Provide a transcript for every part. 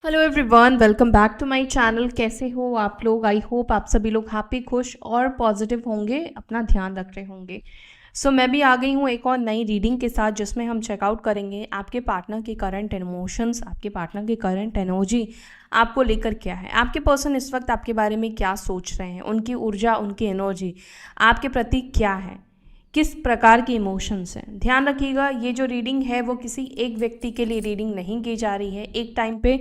Hello everyone, welcome back to my channel. कैसे हो आप लोग? आई होप आप सभी लोग हैप्पी, खुश और पॉजिटिव होंगे, अपना ध्यान रख रहे होंगे। मैं भी आ गई हूँ एक और नई रीडिंग के साथ, जिसमें हम चेकआउट करेंगे आपके पार्टनर की करंट इमोशंस, आपके पार्टनर की करंट एनर्जी आपको लेकर क्या है, आपके पर्सन इस वक्त आपके बारे में क्या सोच रहे हैं, उनकी ऊर्जा, उनकी एनर्जी आपके प्रति क्या है, किस प्रकार के इमोशंस हैं। ध्यान रखिएगा, ये जो रीडिंग है वो किसी एक व्यक्ति के लिए रीडिंग नहीं की जा रही है, एक टाइम पे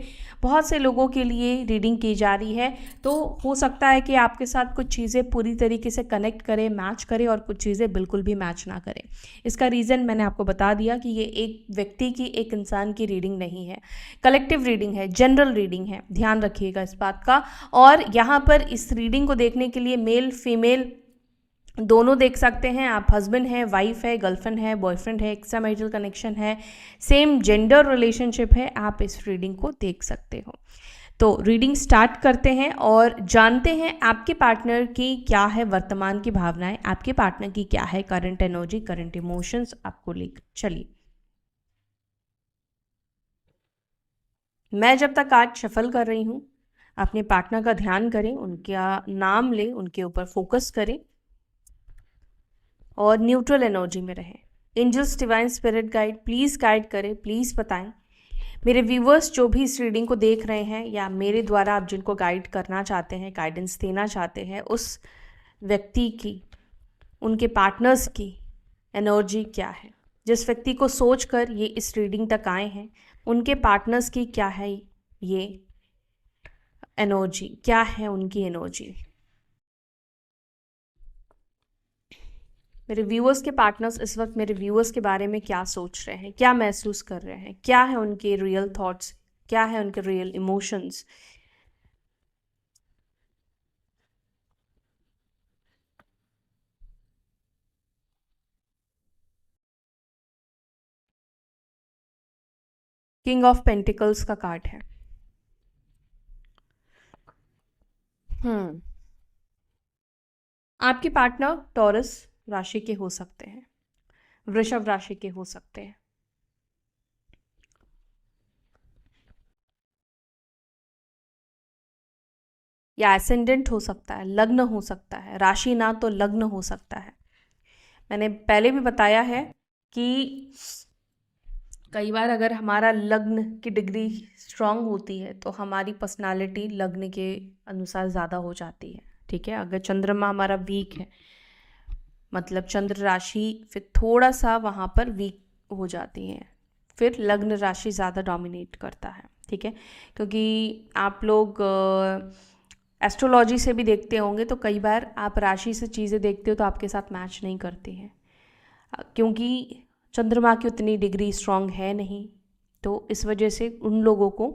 बहुत से लोगों के लिए रीडिंग की जा रही है। तो हो सकता है कि आपके साथ कुछ चीज़ें पूरी तरीके से कनेक्ट करें, मैच करें, और कुछ चीज़ें बिल्कुल भी मैच ना करें। इसका रीज़न मैंने आपको बता दिया कि ये एक व्यक्ति की, एक इंसान की रीडिंग नहीं है, कलेक्टिव रीडिंग है, जनरल रीडिंग है। ध्यान रखिएगा इस बात का। और यहाँ पर इस रीडिंग को देखने के लिए मेल फीमेल दोनों देख सकते हैं आप। हस्बैंड है, वाइफ है, गर्लफ्रेंड है, बॉयफ्रेंड है, एक्स्ट्रा मैरिटल कनेक्शन है, सेम जेंडर रिलेशनशिप है, आप इस रीडिंग को देख सकते हो। तो रीडिंग स्टार्ट करते हैं और जानते हैं आपके पार्टनर की क्या है वर्तमान की भावनाएं, आपके पार्टनर की क्या है करंट एनर्जी, करंट इमोशंस आपको लेकर। चलिए, मैं जब तक कार्ड शफल कर रही हूँ, अपने पार्टनर का ध्यान करें, उनका नाम लें, उनके ऊपर फोकस करें और न्यूट्रल एनर्जी में रहें। Angels, divine spirit guide please guide करें, प्लीज़ बताएं मेरे व्यूवर्स जो भी इस रीडिंग को देख रहे हैं, या मेरे द्वारा आप जिनको गाइड करना चाहते हैं, गाइडेंस देना चाहते हैं, उस व्यक्ति की, उनके पार्टनर्स की एनर्जी क्या है। जिस व्यक्ति को सोचकर ये इस रीडिंग तक आए हैं, उनके पार्टनर्स की क्या है ये एनर्जी, क्या है उनकी एनर्जी। मेरे व्यूअर्स के पार्टनर्स इस वक्त मेरे व्यूअर्स के बारे में क्या सोच रहे हैं, क्या महसूस कर रहे हैं, क्या है उनके रियल थॉट्स, क्या है उनके real emotions. King of pentacles का कार्ड है। आपके पार्टनर टॉरस राशि के हो सकते हैं, वृषभ राशि के हो सकते हैं, या एसेंडेंट हो सकता है, लग्न हो सकता है, राशि ना तो लग्न हो सकता है। मैंने पहले भी बताया है कि कई बार अगर हमारा लग्न की डिग्री स्ट्रांग होती है तो हमारी पर्सनालिटी लग्न के अनुसार ज़्यादा हो जाती है। ठीक है, अगर चंद्रमा हमारा वीक है, मतलब चंद्र राशि फिर थोड़ा सा वहाँ पर वीक हो जाती है, फिर लग्न राशि ज़्यादा डोमिनेट करता है। ठीक है, क्योंकि आप लोग एस्ट्रोलॉजी से भी देखते होंगे, तो कई बार आप राशि से चीज़ें देखते हो तो आपके साथ मैच नहीं करती हैं, क्योंकि चंद्रमा की उतनी डिग्री स्ट्रांग है नहीं। तो इस वजह से उन लोगों को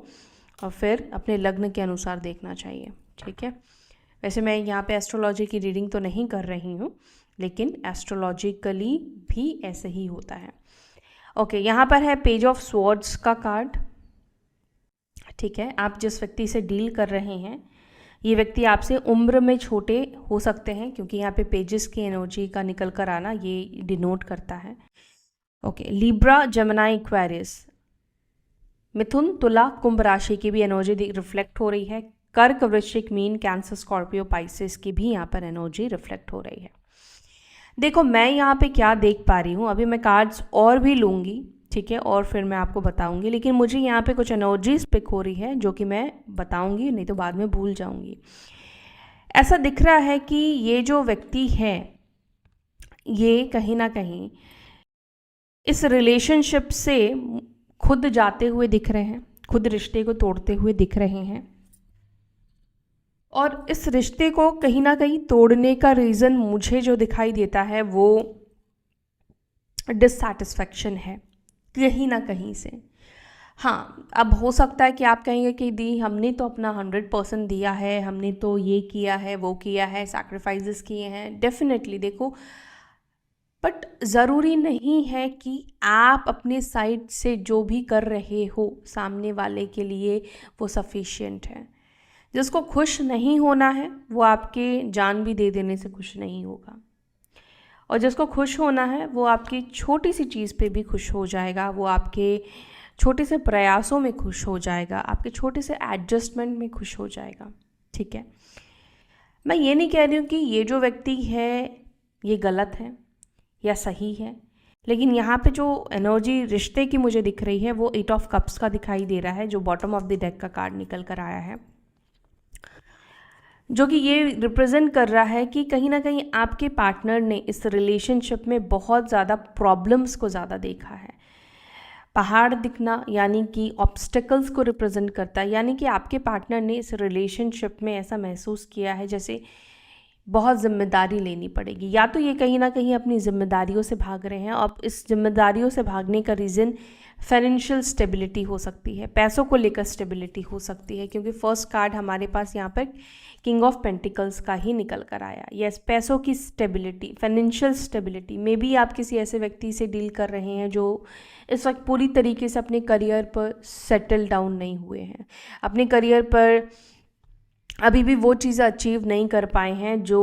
फिर अपने लग्न के अनुसार देखना चाहिए। ठीक है, वैसे मैं यहाँ पे एस्ट्रोलॉजी की रीडिंग तो नहीं कर रही हूँ, लेकिन एस्ट्रोलॉजिकली भी ऐसे ही होता है। ओके, यहाँ पर है पेज ऑफ स्वॉर्ड्स का कार्ड। ठीक है, आप जिस व्यक्ति से डील कर रहे हैं, ये व्यक्ति आपसे उम्र में छोटे हो सकते हैं, क्योंकि यहाँ पे पेजेस की एनर्जी का निकल कर आना ये डिनोट करता है। ओके, लिब्रा, जमनाई, एक्वेरियस, मिथुन, तुला, कुंभ राशि की भी एनर्जी रिफ्लेक्ट हो रही है। कर्क, वृश्चिक, मीन, कैंसर, स्कॉर्पियो, पाइसेस की भी यहाँ पर एनर्जी रिफ्लेक्ट हो रही है। देखो, मैं यहाँ पे क्या देख पा रही हूँ, अभी मैं कार्ड्स और भी लूँगी, ठीक है, और फिर मैं आपको बताऊँगी, लेकिन मुझे यहाँ पे कुछ एनर्जीज पिक हो रही है जो कि मैं बताऊँगी, नहीं तो बाद में भूल जाऊँगी। ऐसा दिख रहा है कि ये जो व्यक्ति है, ये कहीं ना कहीं इस रिलेशनशिप से खुद जाते हुए दिख रहे हैं, खुद रिश्ते को तोड़ते हुए दिख रहे हैं, और इस रिश्ते को कहीं ना कहीं तोड़ने का रीज़न मुझे जो दिखाई देता है वो डिससैटिस्फैक्शन है कहीं ना कहीं से। हाँ, अब हो सकता है कि आप कहेंगे कि दी हमने तो अपना 100% दिया है, हमने तो ये किया है, वो किया है, सैक्रिफाइसेस किए हैं। डेफिनेटली देखो, बट ज़रूरी नहीं है कि आप अपने साइड से जो भी कर रहे हो सामने वाले के लिए वो सफिशिएंट है। जिसको खुश नहीं होना है वो आपके जान भी दे देने से खुश नहीं होगा, और जिसको खुश होना है वो आपकी छोटी सी चीज़ पे भी खुश हो जाएगा, वो आपके छोटे से प्रयासों में खुश हो जाएगा, आपके छोटे से एडजस्टमेंट में खुश हो जाएगा। ठीक है, मैं ये नहीं कह रही हूँ कि ये जो व्यक्ति है ये गलत है या सही है, लेकिन यहाँ पे जो एनर्जी रिश्ते की मुझे दिख रही है वो 8 ऑफ कप्स का दिखाई दे रहा है, जो बॉटम ऑफ द डेक का कार्ड निकल कर आया है, जो कि ये रिप्रेजेंट कर रहा है कि कहीं ना कहीं आपके पार्टनर ने इस रिलेशनशिप में बहुत ज़्यादा प्रॉब्लम्स को ज़्यादा देखा है। पहाड़ दिखना यानी कि ऑब्स्टेकल्स को रिप्रेजेंट करता है, यानी कि आपके पार्टनर ने इस रिलेशनशिप में ऐसा महसूस किया है जैसे बहुत जिम्मेदारी लेनी पड़ेगी, या तो ये कहीं ना कहीं अपनी जिम्मेदारियों से भाग रहे हैं। और इस जिम्मेदारियों से भागने का रीज़न फाइनेंशियल स्टेबिलिटी हो सकती है, पैसों को लेकर स्टेबिलिटी हो सकती है, क्योंकि फर्स्ट कार्ड हमारे पास यहाँ पर किंग ऑफ पेंटिकल्स का ही निकल कर आया। यस, पैसों की stability, financial stability. May be आप किसी ऐसे व्यक्ति से डील कर रहे हैं जो इस वक्त पूरी तरीके से अपने करियर पर सेटल डाउन नहीं हुए हैं, अपने करियर पर अभी भी वो चीज़ें अचीव नहीं कर पाए हैं जो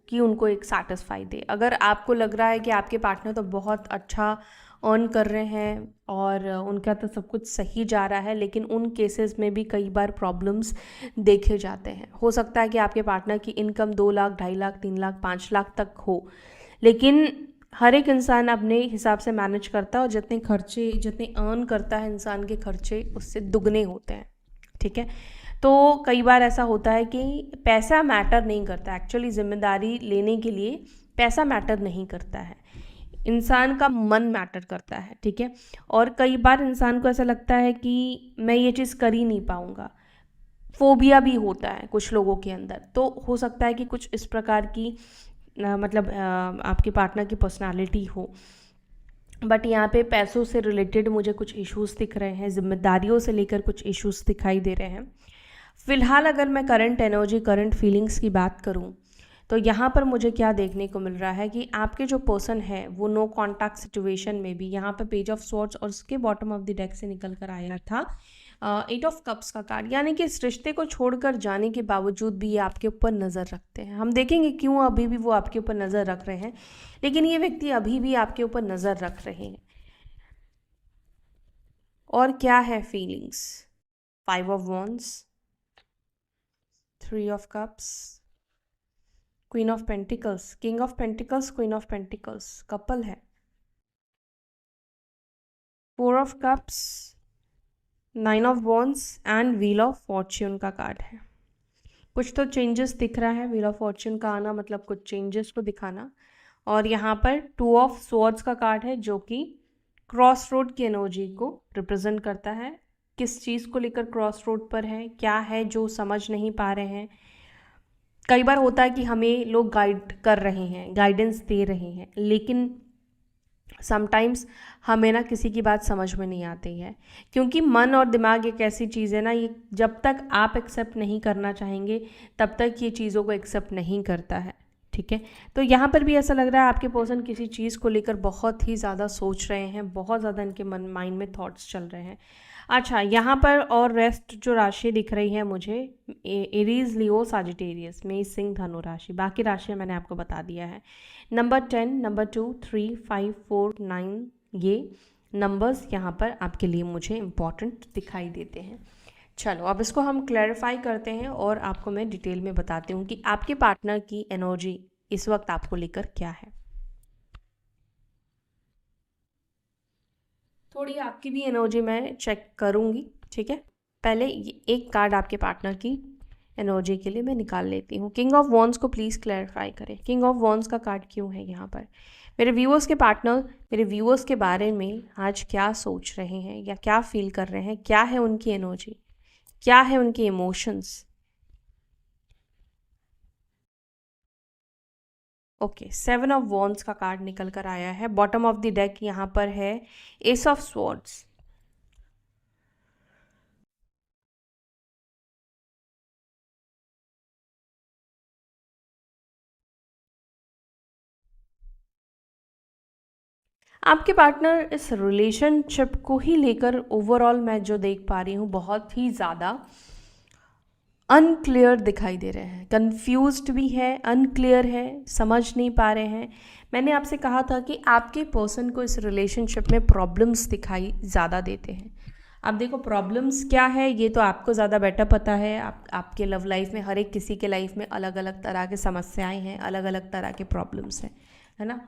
कि उनको एक सेटिस्फाई दे। अगर आपको लग रहा है कि आपके पार्टनर तो बहुत अच्छा अर्न कर रहे हैं और उनका तो सब कुछ सही जा रहा है, लेकिन उन केसेस में भी कई बार प्रॉब्लम्स देखे जाते हैं। हो सकता है कि आपके पार्टनर की इनकम 2 लाख, 2.5 लाख, 3 लाख, 5 लाख तक हो, लेकिन हर एक इंसान अपने हिसाब से मैनेज करता है और जितने अर्न करता है इंसान के खर्चे उससे दुगने होते हैं। ठीक है, तो कई बार ऐसा होता है कि पैसा मैटर नहीं करता, एक्चुअली जिम्मेदारी लेने के लिए पैसा मैटर नहीं करता है, इंसान का मन मैटर करता है। ठीक है, और कई बार इंसान को ऐसा लगता है कि मैं ये चीज़ कर ही नहीं पाऊँगा, फोबिया भी होता है कुछ लोगों के अंदर। तो हो सकता है कि कुछ इस प्रकार की आपके पार्टनर की पर्सनालिटी हो, बट यहाँ पे पैसों से रिलेटेड मुझे कुछ इश्यूज़ दिख रहे हैं, जिम्मेदारियों से लेकर कुछ इश्यूज़ दिखाई दे रहे हैं। फ़िलहाल अगर मैं करंट एनर्जी, करंट फीलिंग्स की बात करूँ तो यहाँ पर मुझे क्या देखने को मिल रहा है कि आपके जो पर्सन है वो नो कॉन्टैक्ट सिचुएशन में भी, यहाँ पर पेज ऑफ स्वॉर्ड्स और उसके बॉटम ऑफ द डेक से निकल कर आया था 8 ऑफ कप्स का कार्ड, यानी कि इस रिश्ते को छोड़कर जाने के बावजूद भी ये आपके ऊपर नज़र रखते हैं। हम देखेंगे क्यों अभी भी वो आपके ऊपर नज़र रख रहे हैं, लेकिन ये व्यक्ति अभी भी आपके ऊपर नज़र रख रहे हैं। और क्या है feelings? 5 of wands, 3 of cups, queen of pentacles, king of pentacles, queen of pentacles, couple है, 4 of cups, 9 of wands and wheel of Fortune का कार्ड है। कुछ तो चेंजेस दिख रहा है, व्हील ऑफ फॉर्च्यून का आना मतलब कुछ चेंजेस को दिखाना। और यहाँ पर 2 ऑफ स्वॉर्ड्स का कार्ड है जो कि क्रॉस रोड की एनर्जी को रिप्रेजेंट करता है। किस चीज़ को लेकर क्रॉस रोड पर है, क्या है जो समझ नहीं पा रहे हैं। कई बार होता है कि हमें लोग गाइड कर रहे हैं, गाइडेंस दे रहे हैं, लेकिन समटाइम्स हमें ना किसी की बात समझ में नहीं आती है, क्योंकि मन और दिमाग एक ऐसी चीज़ है ना, ये जब तक आप एक्सेप्ट नहीं करना चाहेंगे तब तक ये चीज़ों को एक्सेप्ट नहीं करता है। ठीक है, तो यहाँ पर भी ऐसा लग रहा है आपके पर्सन किसी चीज़ को लेकर बहुत ही ज़्यादा सोच रहे हैं, बहुत ज़्यादा इनके माइंड में थॉट्स चल रहे हैं। अच्छा, यहाँ पर और रेस्ट जो राशि दिख रही है मुझे, एरीज, लियो, साजिटेरियस, मेष, सिंह, धनु राशि, बाकी राशि मैंने आपको बता दिया है। नंबर 10, नंबर 2, 3, 5, 4, 9, ये नंबर्स यहाँ पर आपके लिए मुझे इम्पॉर्टेंट दिखाई देते हैं। चलो अब इसको हम क्लैरिफाई करते हैं और आपको मैं डिटेल में बताती हूँ कि आपके पार्टनर की एनर्जी इस वक्त आपको लेकर क्या है। थोड़ी आपकी भी एनर्जी मैं चेक करूँगी। ठीक है, पहले एक कार्ड आपके पार्टनर की एनर्जी के लिए मैं निकाल लेती हूँ। किंग ऑफ वॉन्ड्स को प्लीज़ क्लैरिफाई करें, किंग ऑफ वॉन्ड्स का कार्ड क्यों है यहाँ पर। मेरे व्यूअर्स के पार्टनर मेरे व्यूअर्स के बारे में आज क्या सोच रहे हैं या क्या फील कर रहे हैं, क्या है उनकी एनर्जी, क्या है उनके इमोशंस। ओके, 7 ऑफ वॉन्ड्स का कार्ड निकल कर आया है। बॉटम ऑफ द डेक यहाँ पर है एस ऑफ स्वॉर्ड्स। आपके पार्टनर इस रिलेशनशिप को ही लेकर ओवरऑल मैं जो देख पा रही हूँ बहुत ही ज़्यादा अनक्लियर दिखाई दे रहे हैं, कंफ्यूज्ड भी है, अनक्लियर है, समझ नहीं पा रहे हैं। मैंने आपसे कहा था कि आपके पर्सन को इस रिलेशनशिप में प्रॉब्लम्स दिखाई ज़्यादा देते हैं, अब देखो प्रॉब्लम्स क्या है ये तो आपको ज़्यादा बेटर पता है। आपके लव लाइफ में हर एक किसी के लाइफ में अलग अलग तरह की समस्याएं हैं, अलग अलग तरह के प्रॉब्लम्स हैं, है ना।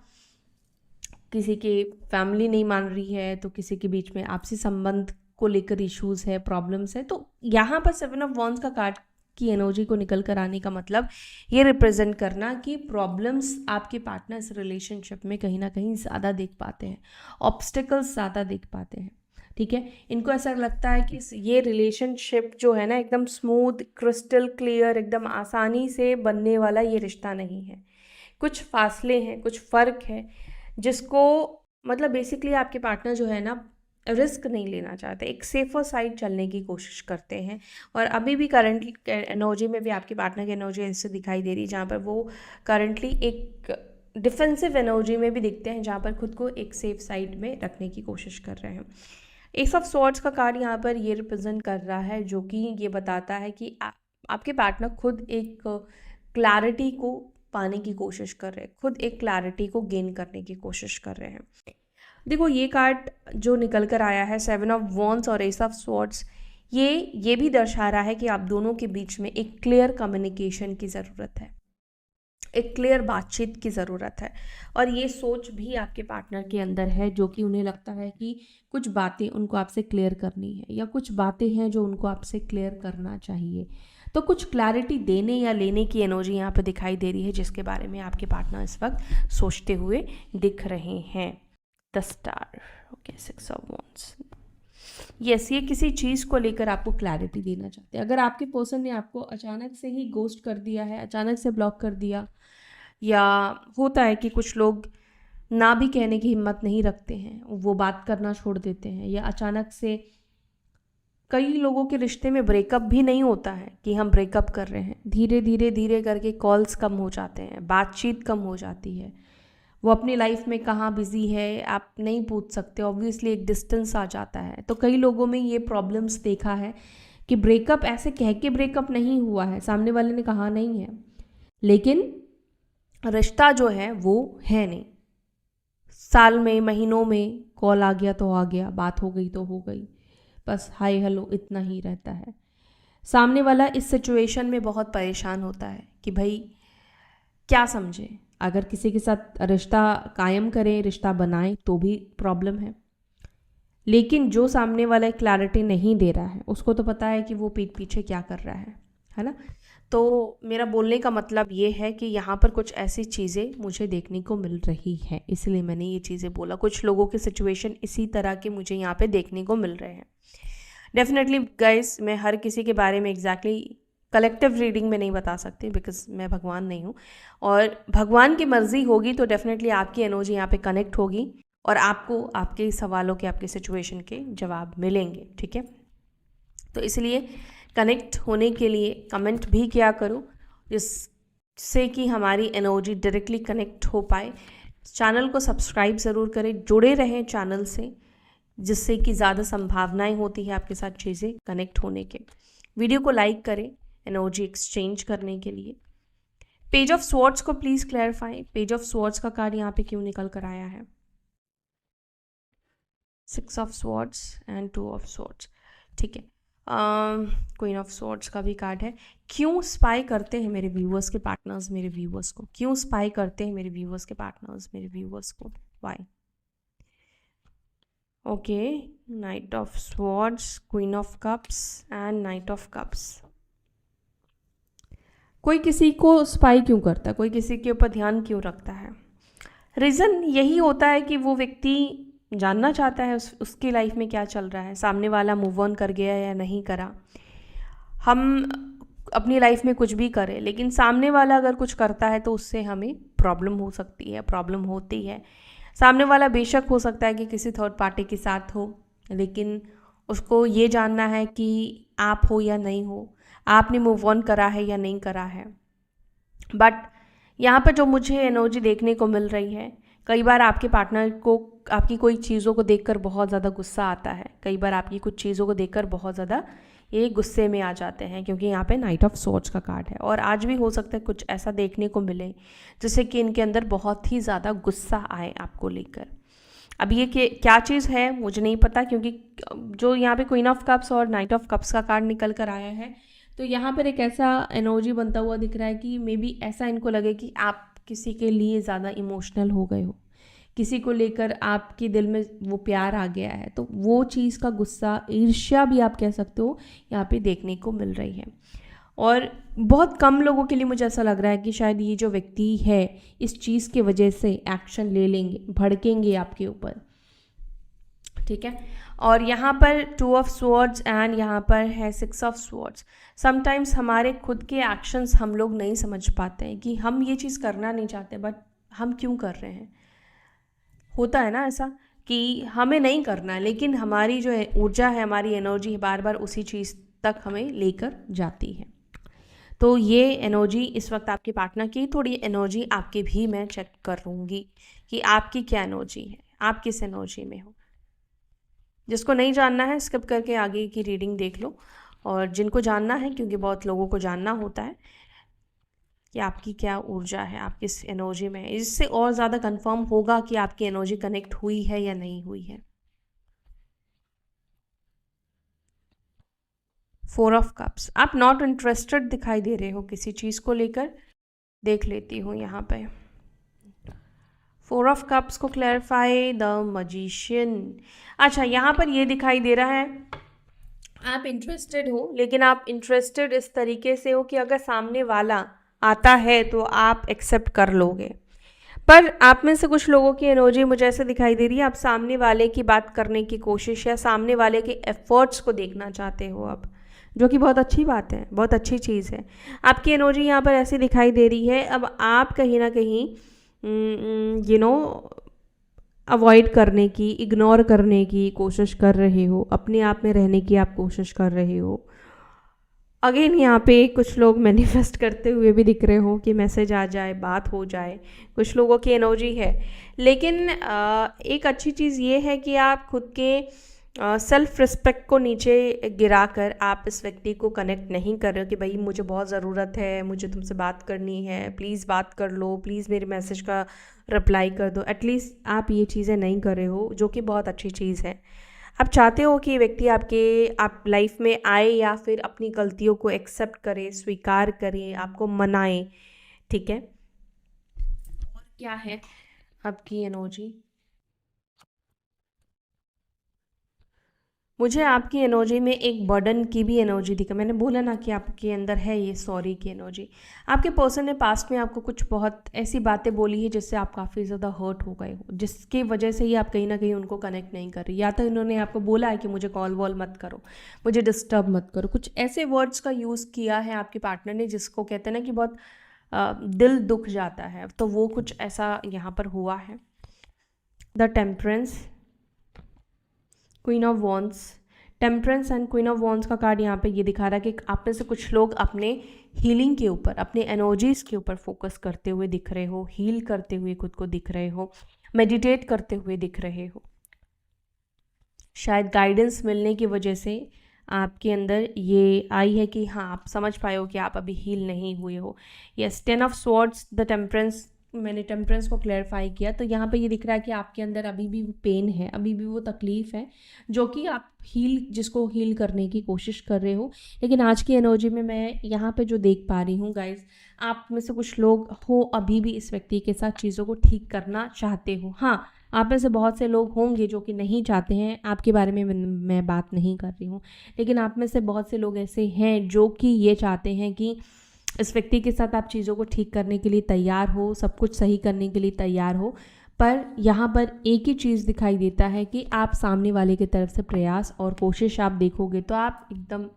किसी की फैमिली नहीं मान रही है, तो किसी के बीच में आपसी संबंध को लेकर इश्यूज है, प्रॉब्लम्स है। तो यहाँ पर 7 ऑफ वॉन्ड्स का कार्ड की एनर्जी को निकल कर आने का मतलब ये रिप्रेजेंट करना कि प्रॉब्लम्स आपके पार्टनर्स रिलेशनशिप में कहीं ना कहीं ज़्यादा देख पाते हैं, ऑब्स्टिकल्स ज़्यादा देख पाते हैं, ठीक है। इनको ऐसा लगता है कि ये रिलेशनशिप जो है ना एकदम स्मूथ, क्रिस्टल क्लियर, एकदम आसानी से बनने वाला ये रिश्ता नहीं है। कुछ फासले हैं, कुछ फ़र्क है, जिसको मतलब बेसिकली आपके पार्टनर जो है ना रिस्क नहीं लेना चाहते, एक सेफर साइड चलने की कोशिश करते हैं। और अभी भी करंटली एनर्जी में भी आपके पार्टनर की एनर्जी ऐसे दिखाई दे रही है जहाँ पर वो करंटली एक डिफेंसिव एनर्जी में भी दिखते हैं, जहाँ पर खुद को एक सेफ साइड में रखने की कोशिश कर रहे हैं। एस ऑफ स्वॉर्ड्स का कार्ड यहाँ पर ये रिप्रेजेंट कर रहा है, जो कि ये बताता है कि आपके पार्टनर खुद एक क्लैरिटी को पाने की कोशिश कर रहे हैं, खुद एक क्लैरिटी को गेन करने की कोशिश कर रहे हैं। देखो ये कार्ड जो निकल कर आया है 7 ऑफ वॉन्ड्स और एस ऑफ स्वॉर्ड्स, ये भी दर्शा रहा है कि आप दोनों के बीच में एक क्लियर कम्युनिकेशन की ज़रूरत है, एक क्लियर बातचीत की ज़रूरत है। और ये सोच भी आपके पार्टनर के अंदर है, जो कि उन्हें लगता है कि कुछ बातें उनको आपसे क्लियर करनी है, या कुछ बातें हैं जो उनको आपसे क्लियर करना चाहिए। तो कुछ क्लैरिटी देने या लेने की एनर्जी यहाँ पे दिखाई दे रही है, जिसके बारे में आपके पार्टनर इस वक्त सोचते हुए दिख रहे हैं। The star, okay, 6 of wands. Yes, ये किसी चीज़ को लेकर आपको क्लैरिटी देना चाहते हैं। अगर आपके पर्सन ने आपको अचानक से ही गोस्ट कर दिया है, अचानक से ब्लॉक कर दिया, या होता है कि कुछ लोग ना भी कहने की हिम्मत नहीं रखते हैं, वो बात करना छोड़ देते हैं, या अचानक से कई लोगों के रिश्ते में ब्रेकअप भी नहीं होता है कि हम ब्रेकअप कर रहे हैं, धीरे धीरे धीरे करके कॉल्स कम हो जाते हैं, बातचीत कम हो जाती है, वो अपनी लाइफ में कहाँ बिजी है आप नहीं पूछ सकते, ऑब्वियसली एक डिस्टेंस आ जाता है। तो कई लोगों में ये प्रॉब्लम्स देखा है कि ब्रेकअप ऐसे कह के ब्रेकअप नहीं हुआ है, सामने वाले ने कहा नहीं है, लेकिन रिश्ता जो है वो है नहीं। साल में, महीनों में कॉल आ गया तो आ गया, बात हो गई तो हो गई, बस हाय हेलो इतना ही रहता है। सामने वाला इस सिचुएशन में बहुत परेशान होता है कि भाई क्या समझे, अगर किसी के साथ रिश्ता कायम करें, रिश्ता बनाएं तो भी प्रॉब्लम है, लेकिन जो सामने वाला क्लैरिटी नहीं दे रहा है उसको तो पता है कि वो पीठ पीछे क्या कर रहा है ना। तो मेरा बोलने का मतलब ये है कि यहाँ पर कुछ ऐसी चीज़ें मुझे देखने को मिल रही हैं, इसलिए मैंने ये चीज़ें बोला। कुछ लोगों के सिचुएशन इसी तरह के मुझे यहाँ पे देखने को मिल रहे हैं। डेफिनेटली गाइस, मैं हर किसी के बारे में एग्जैक्टली कलेक्टिव रीडिंग में नहीं बता सकती, बिकॉज मैं भगवान नहीं हूँ, और भगवान की मर्जी होगी तो डेफिनेटली आपकी एनर्जी यहाँ पे कनेक्ट होगी और आपको आपके सवालों के, आपके सिचुएशन के जवाब मिलेंगे, ठीक है। तो इसलिए कनेक्ट होने के लिए कमेंट भी किया करो, जिससे कि हमारी एनर्जी डायरेक्टली कनेक्ट हो पाए। चैनल को सब्सक्राइब ज़रूर करें, जुड़े रहें चैनल से, जिससे कि ज़्यादा संभावनाएं होती है आपके साथ चीज़ें कनेक्ट होने के। वीडियो को लाइक करें एनर्जी एक्सचेंज करने के लिए। पेज ऑफ स्वॉर्ड्स को please clarify, page of swords का कार्ड यहाँ पे क्यों निकल कर आया है? 6 of swords and 2 of swords, ठीक है। क्वीन ऑफ स्वॉर्ड्स का भी कार्ड है। क्यों स्पाई करते हैं मेरे व्यूअर्स के पार्टनर्स मेरे व्यूअर्स को? क्यों स्पाई करते हैं मेरे व्यूअर्स के पार्टनर्स मेरे व्यूअर्स को? Why? Okay, knight of swords, queen of cups and knight of cups. कोई किसी को स्पाई क्यों करता है? कोई किसी के ऊपर ध्यान क्यों रखता है? रीज़न यही होता है कि वो व्यक्ति जानना चाहता है उसकी लाइफ में क्या चल रहा है, सामने वाला मूव ऑन कर गया या नहीं करा। हम अपनी लाइफ में कुछ भी करें, लेकिन सामने वाला अगर कुछ करता है तो उससे हमें प्रॉब्लम हो सकती है, प्रॉब्लम होती है। सामने वाला बेशक हो सकता है कि किसी थर्ड पार्टी के साथ हो, लेकिन उसको ये जानना है कि आप हो या नहीं हो, आपने मूव ऑन करा है या नहीं करा है। बट यहाँ पर जो मुझे एनर्जी देखने को मिल रही है, कई बार आपके पार्टनर को आपकी कोई चीज़ों को देखकर बहुत ज़्यादा गुस्सा आता है, कई बार आपकी कुछ चीज़ों को देखकर बहुत ज़्यादा ये गुस्से में आ जाते हैं, क्योंकि यहाँ पे नाइट ऑफ स्वॉर्ड्स का कार्ड है। और आज भी हो सकता है कुछ ऐसा देखने को मिले जिससे कि इनके अंदर बहुत ही ज़्यादा गुस्सा आए आपको लेकर। अब ये क्या चीज़ है मुझे नहीं पता, क्योंकि जो यहाँ पे क्वीन ऑफ कप्स और नाइट ऑफ कप्स का कार्ड निकल कर आया है, तो यहाँ पर एक ऐसा एनर्जी बनता हुआ दिख रहा है कि मे बी ऐसा इनको लगे कि आप किसी के लिए ज़्यादा इमोशनल हो गए हो, किसी को लेकर आपके दिल में वो प्यार आ गया है, तो वो चीज़ का गुस्सा, ईर्ष्या भी आप कह सकते हो, यहाँ पे देखने को मिल रही है। और बहुत कम लोगों के लिए मुझे ऐसा लग रहा है कि शायद ये जो व्यक्ति है इस चीज़ की वजह से एक्शन ले लेंगे, भड़केंगे आपके ऊपर, ठीक है। और यहाँ पर 2 ऑफ स्वॉर्ड्स एंड यहाँ पर है 6 ऑफ स्वॉर्ड्स। समटाइम्स हमारे खुद के एक्शंस हम लोग नहीं समझ पाते हैं कि हम ये चीज़ करना नहीं चाहते, बट हम क्यों कर रहे हैं। होता है ना ऐसा कि हमें नहीं करना, लेकिन हमारी जो ऊर्जा है, हमारी एनर्जी बार बार उसी चीज़ तक हमें लेकर जाती है। तो ये एनर्जी इस वक्त आपके पार्टनर की, थोड़ी एनर्जी आपकी भी मैं चेक कर लूँगी कि आपकी क्या एनर्जी है, आप किस एनर्जी में हो। जिसको नहीं जानना है स्किप करके आगे की रीडिंग देख लो, और जिनको जानना है, क्योंकि बहुत लोगों को जानना होता है कि आपकी क्या ऊर्जा है, आप किस एनर्जी में है, इससे और ज़्यादा कंफर्म होगा कि आपकी एनर्जी कनेक्ट हुई है या नहीं हुई है। 4 ऑफ कप्स, आप नॉट इंटरेस्टेड दिखाई दे रहे हो किसी चीज़ को लेकर, देख लेती हूँ यहाँ पे। 4 ऑफ कप्स को क्लैरिफाई, द मजिशियन। अच्छा, यहाँ पर ये दिखाई दे रहा है आप इंटरेस्टेड हो, लेकिन आप इंटरेस्टेड इस तरीके से हो कि अगर सामने वाला आता है तो आप एक्सेप्ट कर लोगे। पर आप में से कुछ लोगों की एनर्जी मुझे ऐसे दिखाई दे रही है, आप सामने वाले की बात करने की कोशिश या सामने वाले के एफर्ट्स को देखना चाहते हो आप, जो कि बहुत अच्छी बात है, बहुत अच्छी चीज़ है। आपकी एनर्जी यहाँ पर ऐसी दिखाई दे रही है, अब आप कहीं ना कहीं अवॉइड करने की, इग्नोर करने की कोशिश कर रहे हो, अपने आप में रहने की आप कोशिश कर रहे हो। अगेन यहाँ पे कुछ लोग मैनिफेस्ट करते हुए भी दिख रहे हो कि मैसेज आ जाए, बात हो जाए, कुछ लोगों की एनर्जी है। लेकिन एक अच्छी चीज़ ये है कि आप खुद के सेल्फ रिस्पेक्ट को नीचे गिराकर आप इस व्यक्ति को कनेक्ट नहीं कर रहे हो कि भाई मुझे बहुत ज़रूरत है, मुझे तुमसे बात करनी है, प्लीज़ बात कर लो, प्लीज़ मेरे मैसेज का रिप्लाई कर दो। एटलीस्ट आप ये चीज़ें नहीं कर रहे हो, जो कि बहुत अच्छी चीज़ है। आप चाहते हो कि व्यक्ति आप लाइफ में आए या फिर अपनी गलतियों को एक्सेप्ट करे, स्वीकार करे, आपको मनाए, ठीक है। और क्या है आपकी एनर्जी, मुझे आपकी एनर्जी में एक बर्डन की भी एनर्जी दिखा। मैंने बोला ना कि आपके अंदर है ये सॉरी की एनर्जी। आपके पर्सन ने पास्ट में आपको कुछ बहुत ऐसी बातें बोली है जिससे आप काफ़ी ज़्यादा हर्ट हो गए हो, जिसकी वजह से ही आप कहीं ना कहीं उनको कनेक्ट नहीं कर रही। या तो इन्होंने आपको बोला है कि मुझे कॉल वॉल मत करो, मुझे डिस्टर्ब मत करो, कुछ ऐसे वर्ड्स का यूज़ किया है आपके पार्टनर ने जिसको कहते हैं ना कि बहुत दिल दुख जाता है, तो वो कुछ ऐसा यहाँ पर हुआ है। The temperance, queen of wands, temperance and queen of wands का कार्ड यहाँ पे ये दिखा रहा है कि आप में से कुछ लोग अपने हीलिंग के ऊपर, अपने एनर्जीज़ के ऊपर फोकस करते हुए दिख रहे हो, हील करते हुए खुद को दिख रहे हो, मेडिटेट करते हुए दिख रहे हो। शायद गाइडेंस मिलने की वजह से आपके अंदर ये आई है कि हाँ, आप समझ पाए हो कि आप अभी हील नहीं हुए हो। Yes, 10 of swords, the temperance, मैंने टेम्परेंस को क्लैरिफाई किया, तो यहाँ पे ये दिख रहा है कि आपके अंदर अभी भी पेन है, अभी भी वो तकलीफ़ है जो कि आप जिसको हील करने की कोशिश कर रहे हो। लेकिन आज की एनर्जी में मैं यहाँ पे जो देख पा रही हूँ गाइज, आप में से कुछ लोग हो अभी भी इस व्यक्ति के साथ चीज़ों को ठीक करना चाहते हो। हाँ, आप में से बहुत से लोग होंगे जो कि नहीं चाहते हैं, आपके बारे में मैं बात नहीं कर रही हूँ, लेकिन आप में से बहुत से लोग ऐसे हैं जो कि ये चाहते हैं कि इस व्यक्ति के साथ आप चीज़ों को ठीक करने के लिए तैयार हो, सब कुछ सही करने के लिए तैयार हो। पर यहाँ पर एक ही चीज़ दिखाई देता है कि आप सामने वाले की तरफ से प्रयास और कोशिश आप देखोगे तो आप एकदम,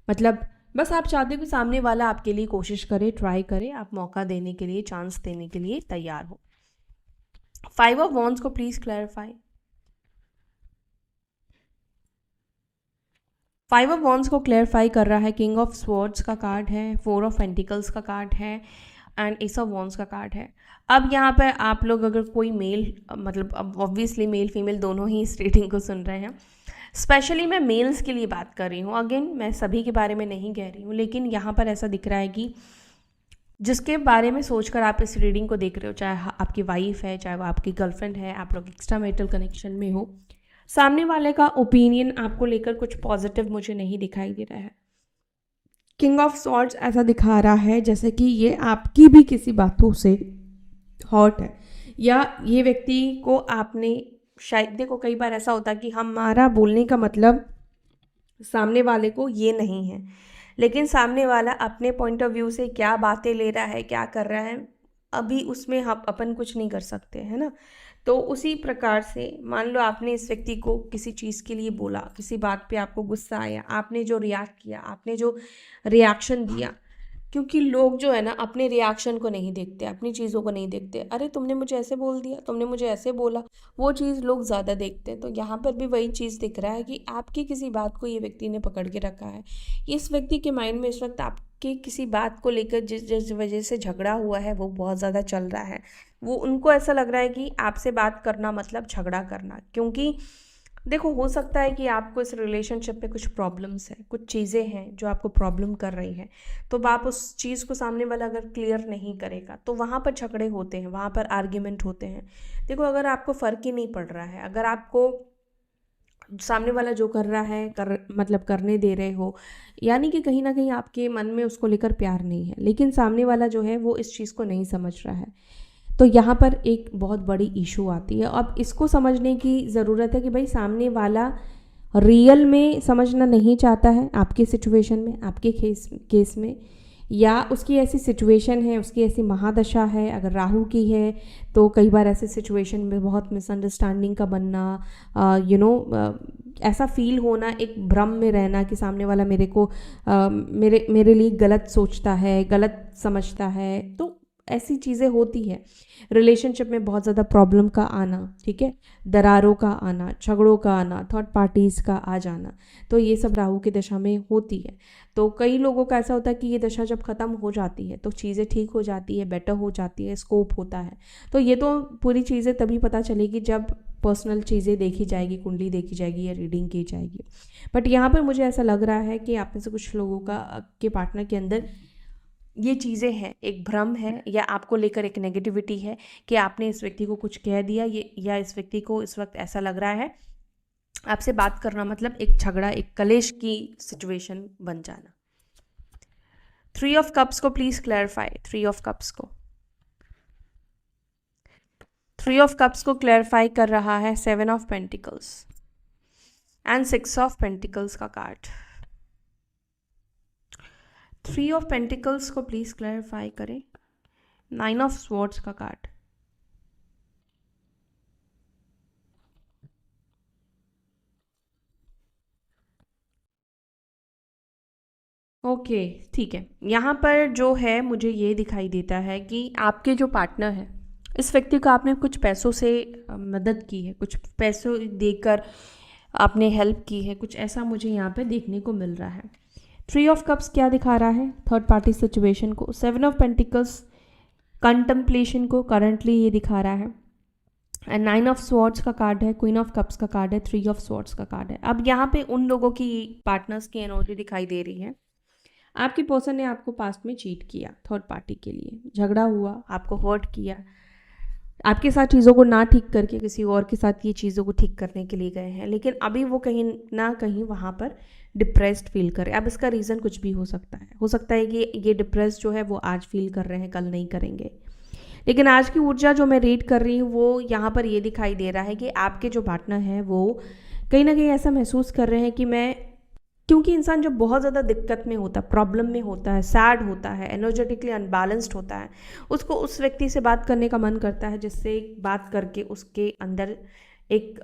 मतलब बस आप चाहते हो कि सामने वाला आपके लिए कोशिश करे, ट्राई करे, आप मौका देने के लिए, चांस देने के लिए तैयार हो। 5 ऑफ वॉन्ड्स को प्लीज़ क्लैरिफाई। 5 ऑफ वॉन्ड्स को क्लैरिफाई कर रहा है, किंग ऑफ स्वॉर्ड्स का कार्ड है, 4 ऑफ पेंटिकल्स का कार्ड है एंड एस ऑफ वॉन्ड्स का कार्ड है। अब यहाँ पर आप लोग अगर कोई मेल, मतलब अब ऑब्वियसली मेल फीमेल दोनों ही इस रीडिंग को सुन रहे हैं, स्पेशली मैं मेल्स के लिए बात कर रही हूँ। अगेन मैं सभी के बारे में नहीं कह रही हूँ, लेकिन यहाँ पर ऐसा दिख रहा है कि जिसके बारे में सोचकर आप इस रीडिंग को देख रहे हो, चाहे आपकी वाइफ है, चाहे वो आपकी गर्लफ्रेंड है, आप लोग एक्स्ट्रा मैरिटल कनेक्शन में हो, सामने वाले का ओपिनियन आपको लेकर कुछ पॉजिटिव मुझे नहीं दिखाई दे रहा है। किंग ऑफ सॉर्ड्स ऐसा दिखा रहा है जैसे कि ये आपकी भी किसी बातों से हॉट है, या ये व्यक्ति को आपने शायद, देखो कई बार ऐसा होता है कि हमारा बोलने का मतलब सामने वाले को ये नहीं है, लेकिन सामने वाला अपने पॉइंट ऑफ व्यू से क्या बातें ले रहा है, क्या कर रहा है, अभी उसमें हम अपन कुछ नहीं कर सकते, है ना। तो उसी प्रकार से मान लो आपने इस व्यक्ति को किसी चीज़ के लिए बोला, किसी बात पे आपको गुस्सा आया, आपने जो रिएक्ट किया, आपने जो रिएक्शन दिया, क्योंकि लोग जो है ना अपने रिएक्शन को नहीं देखते, अपनी चीज़ों को नहीं देखते। अरे तुमने मुझे ऐसे बोल दिया, तुमने मुझे ऐसे बोला, वो चीज़ लोग ज़्यादा देखते हैं। तो यहाँ पर भी वही चीज़ दिख रहा है कि आपकी किसी बात को ये व्यक्ति ने पकड़ के रखा है। इस व्यक्ति के माइंड में इस वक्त आपकी किसी बात को लेकर जिस जिस वजह से झगड़ा हुआ है वो बहुत ज़्यादा चल रहा है। वो उनको ऐसा लग रहा है कि आपसे बात करना मतलब झगड़ा करना, क्योंकि देखो हो सकता है कि आपको इस रिलेशनशिप में कुछ प्रॉब्लम्स हैं, कुछ चीज़ें हैं जो आपको प्रॉब्लम कर रही हैं। तो आप उस चीज़ को सामने वाला अगर क्लियर नहीं करेगा तो वहाँ पर झगड़े होते हैं, वहाँ पर आर्ग्यूमेंट होते हैं। देखो अगर आपको फ़र्क ही नहीं पड़ रहा है, अगर आपको सामने वाला जो कर रहा है मतलब करने दे रहे हो, यानी कि कहीं ना कहीं आपके मन में उसको लेकर प्यार नहीं है, लेकिन सामने वाला जो है वो इस चीज़ को नहीं समझ रहा है, तो यहाँ पर एक बहुत बड़ी इशू आती है। अब इसको समझने की ज़रूरत है कि भाई सामने वाला रियल में समझना नहीं चाहता है आपके सिचुएशन में, आपके केस में, या उसकी ऐसी सिचुएशन है, उसकी ऐसी महादशा है। अगर राहु की है तो कई बार ऐसे सिचुएशन में बहुत मिसअंडरस्टैंडिंग का बनना, ऐसा फील होना, एक भ्रम में रहना कि सामने वाला मेरे को मेरे लिए गलत सोचता है, गलत समझता है। तो ऐसी चीज़ें होती है। रिलेशनशिप में बहुत ज़्यादा प्रॉब्लम का आना, ठीक है, दरारों का आना, झगड़ों का आना, थर्ड पार्टीज़ का आ जाना, तो ये सब राहु की दशा में होती है। तो कई लोगों का ऐसा होता है कि ये दशा जब ख़त्म हो जाती है तो चीज़ें ठीक हो जाती है, बेटर हो जाती है, स्कोप होता है। तो ये तो पूरी चीज़ें तभी पता चलेगी जब पर्सनल चीज़ें देखी जाएगी, कुंडली देखी जाएगी या रीडिंग की जाएगी। बट यहाँ पर मुझे ऐसा लग रहा है कि आप में से कुछ लोगों के पार्टनर के अंदर ये चीज़ें हैं, एक भ्रम है या आपको लेकर एक नेगेटिविटी है कि आपने इस व्यक्ति को कुछ कह दिया, ये या इस व्यक्ति को इस वक्त ऐसा लग रहा है आपसे बात करना मतलब एक झगड़ा, एक कलेश की सिचुएशन बन जाना। 3 ऑफ कप्स को प्लीज क्लैरिफाई। 3 ऑफ कप्स को 3 ऑफ कप्स को क्लैरिफाई कर रहा है 7 of pentacles and 6 of pentacles का कार्ड। 3 ऑफ पेंटिकल्स को प्लीज क्लैरिफाई करें। 9 ऑफ स्वॉर्ड्स का कार्ड। ओके, ठीक है। यहाँ पर जो है मुझे ये दिखाई देता है कि आपके जो पार्टनर है, इस व्यक्ति को आपने कुछ पैसों से मदद की है, कुछ पैसों देकर आपने हेल्प की है, कुछ ऐसा मुझे यहाँ पे देखने को मिल रहा है। 3 ऑफ कप्स क्या दिखा रहा है? थर्ड पार्टी सिचुएशन को। 7 ऑफ पेंटिकल्स कंटम्पलेशन को करंटली ये दिखा रहा है। एंड 9 ऑफ स्वॉर्ड्स का कार्ड है, क्वीन ऑफ कप्स का कार्ड है, 3 ऑफ स्वॉर्ड्स का कार्ड है। अब यहाँ पे उन लोगों की पार्टनर्स की एनर्जी दिखाई दे रही है। आपकी पर्सन ने आपको पास्ट में चीट किया, थर्ड पार्टी के लिए झगड़ा हुआ, आपको हर्ट किया, आपके साथ चीज़ों को ना ठीक करके किसी और के साथ ये चीज़ों को ठीक करने के लिए गए हैं, लेकिन अभी वो कहीं ना कहीं वहाँ पर डिप्रेस्ड फील कर रहे हैं। अब इसका रीज़न कुछ भी हो सकता है कि ये डिप्रेस जो है वो आज फील कर रहे हैं, कल नहीं करेंगे। लेकिन आज की ऊर्जा जो मैं रीड कर रही हूँ वो यहाँ पर ये दिखाई दे रहा है कि आपके जो पार्टनर हैं वो कहीं ना कहीं ऐसा महसूस कर रहे हैं कि मैं, क्योंकि इंसान जब बहुत ज़्यादा दिक्कत में होता है, प्रॉब्लम में होता है, सैड होता है, एनर्जेटिकली अनबैलेंस्ड होता है, उसको उस व्यक्ति से बात करने का मन करता है जिससे बात करके उसके अंदर एक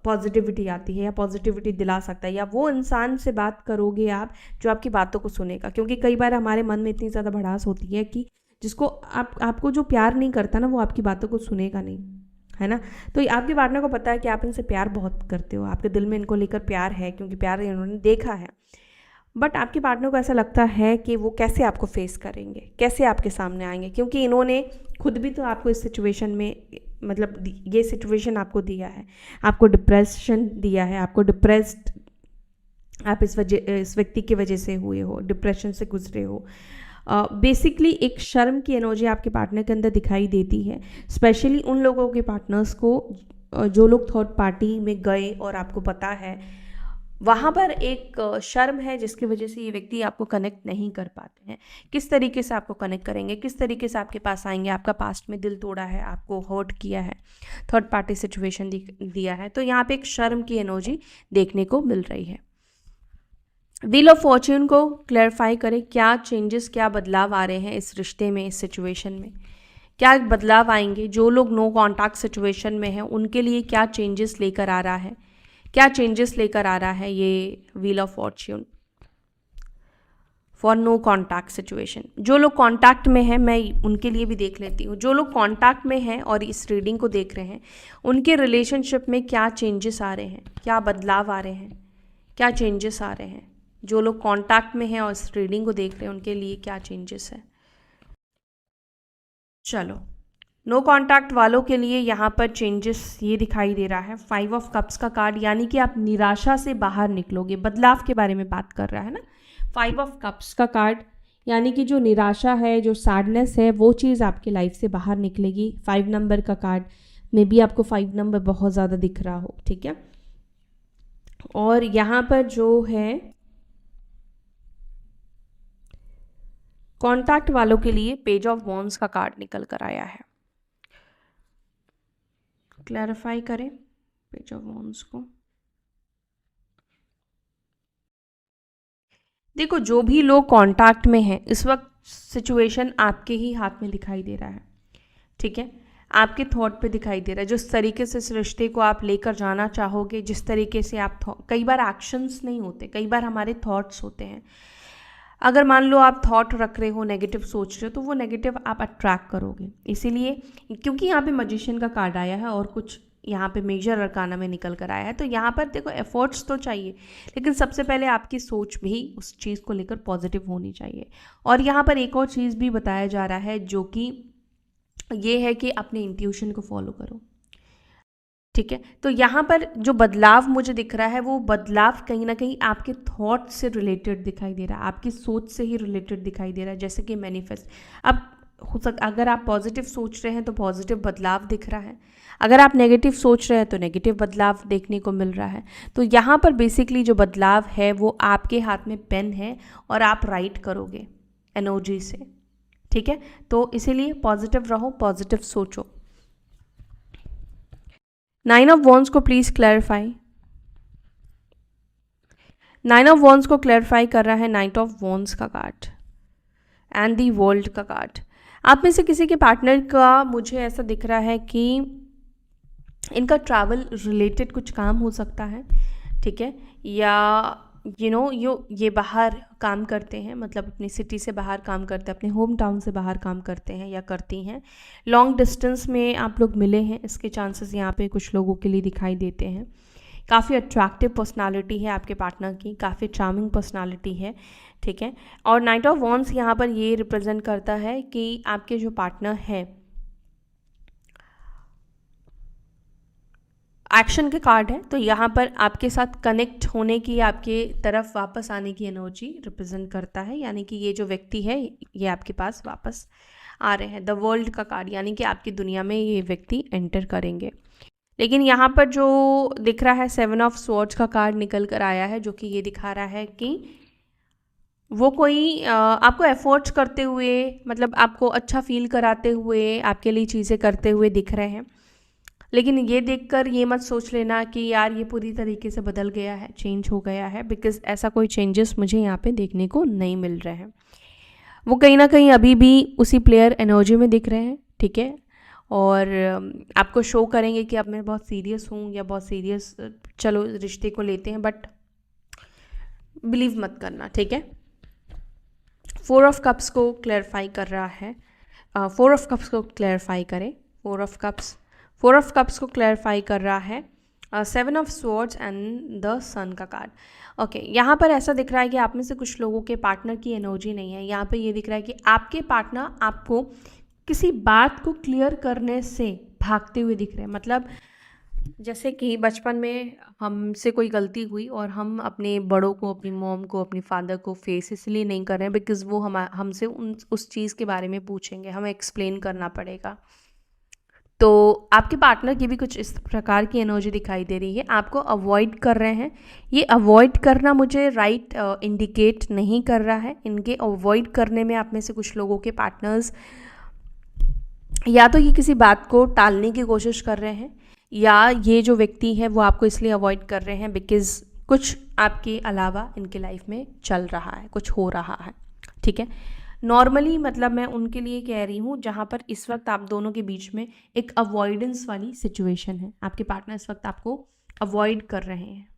पॉजिटिविटी आती है या पॉजिटिविटी दिला सकता है, या वो इंसान से बात करोगे आप जो आपकी बातों को सुनेगा। क्योंकि कई बार हमारे मन में इतनी ज़्यादा भड़ास होती है कि जिसको आपको जो प्यार नहीं करता ना वो आपकी बातों को सुनेगा नहीं, है ना। तो आपके पार्टनर को पता है कि आप इनसे प्यार बहुत करते हो, आपके दिल में इनको लेकर प्यार है, क्योंकि प्यार इन्होंने देखा है। बट आपके पार्टनर को ऐसा लगता है कि वो कैसे आपको फेस करेंगे, कैसे आपके सामने आएंगे, क्योंकि इन्होंने खुद भी तो आपको इस सिचुएशन में, मतलब ये सिचुएशन आपको दिया है, आपको डिप्रेशन दिया है, आपको डिप्रेस्ड आप इस व्यक्ति की वजह से हुए हो, डिप्रेशन से गुजरे हो। बेसिकली एक शर्म की एनर्जी आपके पार्टनर के अंदर दिखाई देती है, स्पेशली उन लोगों के पार्टनर्स को जो लोग थर्ड पार्टी में गए और आपको पता है वहाँ पर एक शर्म है जिसकी वजह से ये व्यक्ति आपको कनेक्ट नहीं कर पाते हैं। किस तरीके से आपको कनेक्ट करेंगे, किस तरीके से आपके पास आएंगे, आपका पास्ट में दिल तोड़ा है, आपको हर्ट किया है, थर्ड पार्टी सिचुएशन दिया है, तो यहाँ पे एक शर्म की एनर्जी देखने को मिल रही है। व्हील ऑफ फॉर्च्यून को क्लैरिफाई करें, क्या चेंजेस, क्या बदलाव आ रहे हैं इस रिश्ते में, इस सिचुएशन में क्या बदलाव आएंगे। जो लोग नो कॉन्टैक्ट सिचुएशन में हैं उनके लिए क्या चेंजेस लेकर आ रहा है, क्या चेंजेस लेकर आ रहा है ये wheel of fortune for no contact situation. जो लोग कॉन्टैक्ट में हैं मैं उनके लिए भी देख लेती हूँ। जो लोग कॉन्टैक्ट में हैं और इस रीडिंग को देख रहे हैं उनके रिलेशनशिप में क्या चेंजेस आ रहे हैं, क्या बदलाव आ रहे हैं, क्या चेंजेस आ रहे हैं। जो लोग कॉन्टैक्ट में हैं और इस रीडिंग को देख रहे हैं उनके लिए क्या चेंजेस है। चलो, नो कॉन्टैक्ट वालों के लिए यहाँ पर चेंजेस ये दिखाई दे रहा है 5 ऑफ कप्स का कार्ड, यानी कि आप निराशा से बाहर निकलोगे। बदलाव के बारे में बात कर रहा है ना 5 ऑफ कप्स का कार्ड, यानी कि जो निराशा है, जो सैडनेस है, वो चीज़ आपकी लाइफ से बाहर निकलेगी। 5 नंबर का कार्ड में भी आपको 5 नंबर बहुत ज़्यादा दिख रहा हो, ठीक है। और यहाँ पर जो है कॉन्टैक्ट वालों के लिए पेज ऑफ वॉन्ड्स का कार्ड निकल कर आया है। क्लैरिफाई करें पेज ऑफ वॉन्ड्स को। देखो, जो भी लोग कांटेक्ट में हैं इस वक्त सिचुएशन आपके ही हाथ में दिखाई दे रहा है, ठीक है। आपके थॉट पे दिखाई दे रहा है, जिस तरीके से इस रिश्ते को आप लेकर जाना चाहोगे, जिस तरीके से आप कई बार एक्शंस नहीं होते, कई बार हमारे थॉट्स होते हैं। अगर मान लो आप थॉट रख रहे हो, नेगेटिव सोच रहे हो, तो वो नेगेटिव आप अट्रैक्ट करोगे। इसीलिए क्योंकि यहाँ पे मैजिशियन का कार्ड आया है और कुछ यहाँ पे मेजर अरकाना में निकल कर आया है, तो यहाँ पर देखो एफर्ट्स तो चाहिए, लेकिन सबसे पहले आपकी सोच भी उस चीज़ को लेकर पॉजिटिव होनी चाहिए। और यहाँ पर एक और चीज़ भी बताया जा रहा है जो कि ये है कि अपने इंट्यूशन को फॉलो करो, ठीक है। तो यहाँ पर जो बदलाव मुझे दिख रहा है वो बदलाव कहीं ना कहीं आपके थॉट से रिलेटेड दिखाई दे रहा है, आपकी सोच से ही रिलेटेड दिखाई दे रहा है, जैसे कि मैनिफेस्ट। अब अगर आप पॉजिटिव सोच रहे हैं तो पॉजिटिव बदलाव दिख रहा है, अगर आप नेगेटिव सोच रहे हैं तो नेगेटिव बदलाव देखने को मिल रहा है। तो यहाँ पर बेसिकली जो बदलाव है वो आपके हाथ में पेन है और आप राइट करोगे एनर्जी से, ठीक है। तो इसीलिए पॉजिटिव रहो, पॉजिटिव सोचो। 9 ऑफ वॉन्ड्स को प्लीज क्लैरिफाई। 9 ऑफ वॉन्ड्स को क्लैरिफाई कर रहा है नाइट ऑफ वॉन्ड्स का कार्ड एंड दी वर्ल्ड का कार्ड। आप में से किसी के पार्टनर का मुझे ऐसा दिख रहा है कि इनका ट्रैवल रिलेटेड कुछ काम हो सकता है, ठीक है। या ये बाहर काम करते हैं, मतलब अपनी सिटी से बाहर काम करते हैं, अपने होम टाउन से बाहर काम करते हैं या करती हैं। लॉन्ग डिस्टेंस में आप लोग मिले हैं, इसके चांसेस यहाँ पे कुछ लोगों के लिए दिखाई देते हैं। काफ़ी अट्रैक्टिव पर्सनालिटी है आपके पार्टनर की, काफ़ी चार्मिंग पर्सनालिटी है, ठीक है। और नाइट ऑफ वॉन्ड्स यहाँ पर ये रिप्रेजेंट करता है कि आपके जो पार्टनर है, एक्शन के कार्ड है, तो यहाँ पर आपके साथ कनेक्ट होने की, आपके तरफ वापस आने की एनर्जी रिप्रेजेंट करता है, यानी कि ये जो व्यक्ति है ये आपके पास वापस आ रहे हैं। द वर्ल्ड का कार्ड, यानी कि आपकी दुनिया में ये व्यक्ति एंटर करेंगे। लेकिन यहाँ पर जो दिख रहा है 7 ऑफ स्वॉर्ड्स का कार्ड निकल कर आया है, जो कि ये दिखा रहा है कि वो कोई आपको एफर्ट्स करते हुए, मतलब आपको अच्छा फील कराते हुए, आपके लिए चीज़ें करते हुए दिख रहे हैं। लेकिन ये देखकर ये मत सोच लेना कि यार ये पूरी तरीके से बदल गया है, चेंज हो गया है, बिकॉज ऐसा कोई चेंजेस मुझे यहाँ पे देखने को नहीं मिल रहे हैं। वो कहीं ना कहीं अभी भी उसी प्लेयर एनर्जी में दिख रहे हैं, ठीक है। और आपको शो करेंगे कि अब मैं बहुत सीरियस हूँ या बहुत सीरियस चलो रिश्ते को लेते हैं, बट बिलीव मत करना, ठीक है। 4 ऑफ कप्स को क्लैरिफाई कर रहा है, 4 ऑफ कप्स को क्लैरिफाई करें। 4 ऑफ कप्स को क्लैरिफाई कर रहा है 7 ऑफ स्वॉर्ड्स एंड द सन का कार्ड। ओके, यहाँ पर ऐसा दिख रहा है कि आप में से कुछ लोगों के पार्टनर की एनर्जी नहीं है। यहाँ पे ये दिख रहा है कि आपके पार्टनर आपको किसी बात को क्लियर करने से भागते हुए दिख रहे हैं। मतलब जैसे कि बचपन में हमसे कोई गलती हुई और हम अपने बड़ों को, अपनी मॉम को, अपने फादर को फेस इसलिए नहीं कर रहे हैं बिकॉज़ वो हमसे उस चीज़ के बारे में पूछेंगे, हमें एक्सप्लेन करना पड़ेगा। तो आपके पार्टनर की भी कुछ इस प्रकार की एनर्जी दिखाई दे रही है, आपको अवॉइड कर रहे हैं। ये अवॉइड करना मुझे राइट इंडिकेट नहीं कर रहा है। इनके अवॉइड करने में आप में से कुछ लोगों के पार्टनर्स या तो ये किसी बात को टालने की कोशिश कर रहे हैं, या ये जो व्यक्ति है वो आपको इसलिए अवॉइड कर रहे हैं बिकॉज़ कुछ आपके अलावा इनके लाइफ में चल रहा है, कुछ हो रहा है, ठीक है। नॉर्मली मतलब मैं उनके लिए कह रही हूँ जहाँ पर इस वक्त आप दोनों के बीच में एक अवॉइडेंस वाली सिचुएशन है। आपके पार्टनर इस वक्त आपको अवॉइड कर रहे हैं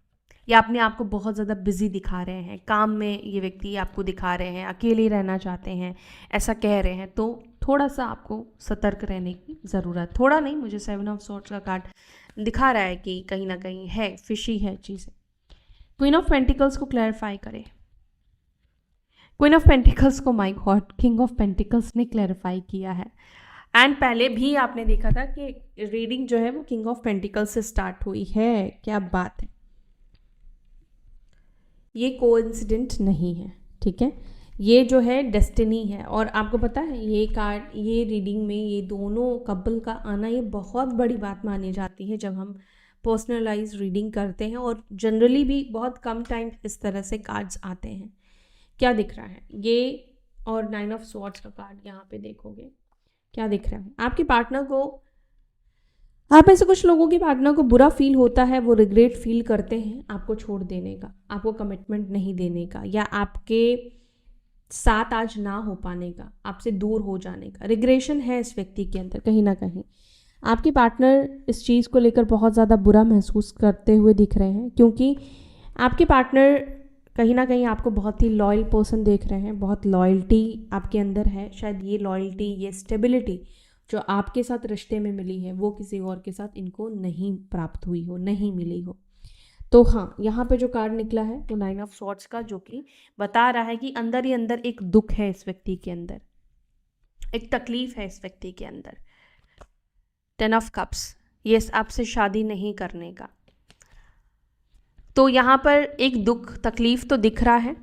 या अपने आप को बहुत ज़्यादा बिजी दिखा रहे हैं, काम में ये व्यक्ति आपको दिखा रहे हैं, अकेले रहना चाहते हैं, ऐसा कह रहे हैं। तो थोड़ा सा आपको सतर्क रहने की ज़रूरत, थोड़ा नहीं, मुझे 7 ऑफ सॉर्ड्स का कार्ड दिखा रहा है कि कहीं ना कहीं है, फिशी है चीज़ें। क्वीन ऑफ पेंटिकल्स को क्लैरिफाई करें। क्वीन ऑफ पेंटिकल्स को my God king of pentacles ने क्लैरिफाई किया है। एंड पहले भी आपने देखा था कि रीडिंग जो है वो किंग ऑफ पेंटिकल्स से स्टार्ट हुई है। क्या बात है, ये कोइंसिडेंट नहीं है, ठीक है। ये जो है डेस्टिनी है। और आपको पता है ये कार्ड, ये रीडिंग में ये दोनों कपल का आना ये बहुत बड़ी बात मानी जाती है जब हम पर्सनलाइज रीडिंग करते हैं। और जनरली भी बहुत कम टाइम इस तरह से कार्ड्स आते हैं। क्या दिख रहा है ये, और 9 ऑफ स्वॉर्ड्स का कार्ड यहाँ पे देखोगे क्या दिख रहा है। आपके पार्टनर को, आप ऐसे कुछ लोगों के पार्टनर को बुरा फील होता है, वो रिग्रेट फील करते हैं आपको छोड़ देने का, आपको कमिटमेंट नहीं देने का, या आपके साथ आज ना हो पाने का, आपसे दूर हो जाने का रिग्रेशन है इस व्यक्ति के अंदर। कहीं ना कहीं आपके पार्टनर इस चीज़ को लेकर बहुत ज़्यादा बुरा महसूस करते हुए दिख रहे हैं, क्योंकि आपके पार्टनर कहीं ना कहीं आपको बहुत ही लॉयल पर्सन देख रहे हैं, बहुत लॉयल्टी आपके अंदर है। शायद ये लॉयल्टी, ये स्टेबिलिटी जो आपके साथ रिश्ते में मिली है वो किसी और के साथ इनको नहीं प्राप्त हुई हो, नहीं मिली हो। तो हाँ, यहाँ पे जो कार्ड निकला है वो 9 ऑफ सॉर्ड्स का, जो कि बता रहा है कि अंदर ही अंदर एक दुख है इस व्यक्ति के अंदर, एक तकलीफ है इस व्यक्ति के अंदर। 10 ऑफ कप्स, ये आपसे शादी नहीं करने का। तो यहाँ पर एक दुख, तकलीफ तो दिख रहा है,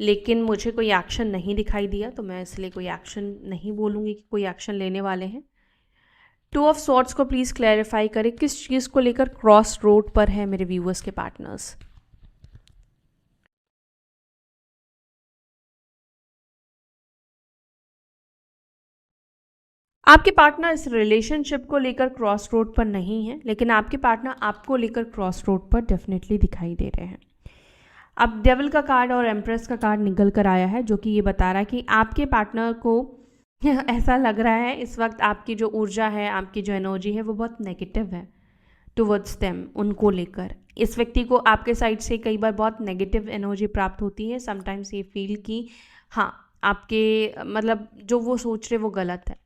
लेकिन मुझे कोई एक्शन नहीं दिखाई दिया, तो मैं इसलिए कोई एक्शन नहीं बोलूँगी कि कोई एक्शन लेने वाले हैं। 2 ऑफ सॉर्ड्स को प्लीज़ क्लैरिफाई करें, किस चीज़ को लेकर क्रॉस रोड पर है मेरे व्यूअर्स के पार्टनर्स। आपके पार्टनर इस रिलेशनशिप को लेकर क्रॉस रोड पर नहीं है, लेकिन आपके पार्टनर आपको लेकर क्रॉस रोड पर डेफिनेटली दिखाई दे रहे हैं। अब डेविल का कार्ड और एम्प्रेस का कार्ड निकल कर आया है, जो कि ये बता रहा है कि आपके पार्टनर को ऐसा लग रहा है इस वक्त आपकी जो ऊर्जा है, आपकी जो एनर्जी है वो बहुत नेगेटिव है टुवर्ड्स देम, उनको लेकर। इस व्यक्ति को आपके साइड से कई बार बहुत नेगेटिव एनर्जी प्राप्त होती है। समटाइम्स ये फील कि हाँ, आपके मतलब जो वो सोच रहे वो गलत है,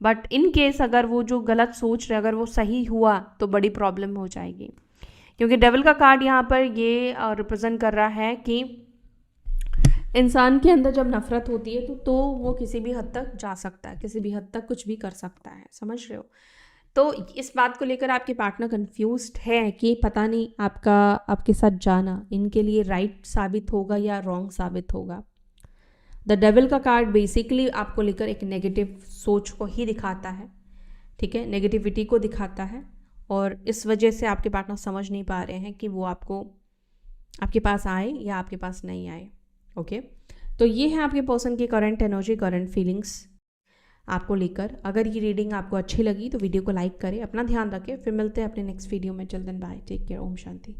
बट इन केस अगर वो जो गलत सोच रहे अगर वो सही हुआ तो बड़ी प्रॉब्लम हो जाएगी। क्योंकि डेविल का कार्ड यहाँ पर ये रिप्रेजेंट कर रहा है कि इंसान के अंदर जब नफरत होती है तो वो किसी भी हद तक जा सकता है, किसी भी हद तक कुछ भी कर सकता है, समझ रहे हो। तो इस बात को लेकर आपके पार्टनर कंफ्यूज्ड है कि पता नहीं आपके साथ जाना इनके लिए राइट साबित होगा या रॉन्ग साबित होगा। द डेविल का कार्ड बेसिकली आपको लेकर एक नेगेटिव सोच को ही दिखाता है, ठीक है, नेगेटिविटी को दिखाता है। और इस वजह से आपके पार्टनर समझ नहीं पा रहे हैं कि वो आपके पास आए या आपके पास नहीं आए। ओके, तो ये है आपके पर्सन की करंट एनर्जी, करंट फीलिंग्स आपको लेकर। अगर ये रीडिंग आपको अच्छी लगी तो वीडियो को लाइक करें, अपना ध्यान रखें। फिर मिलते हैं अपने नेक्स्ट वीडियो में। Till then bye, take care, ओम शांति।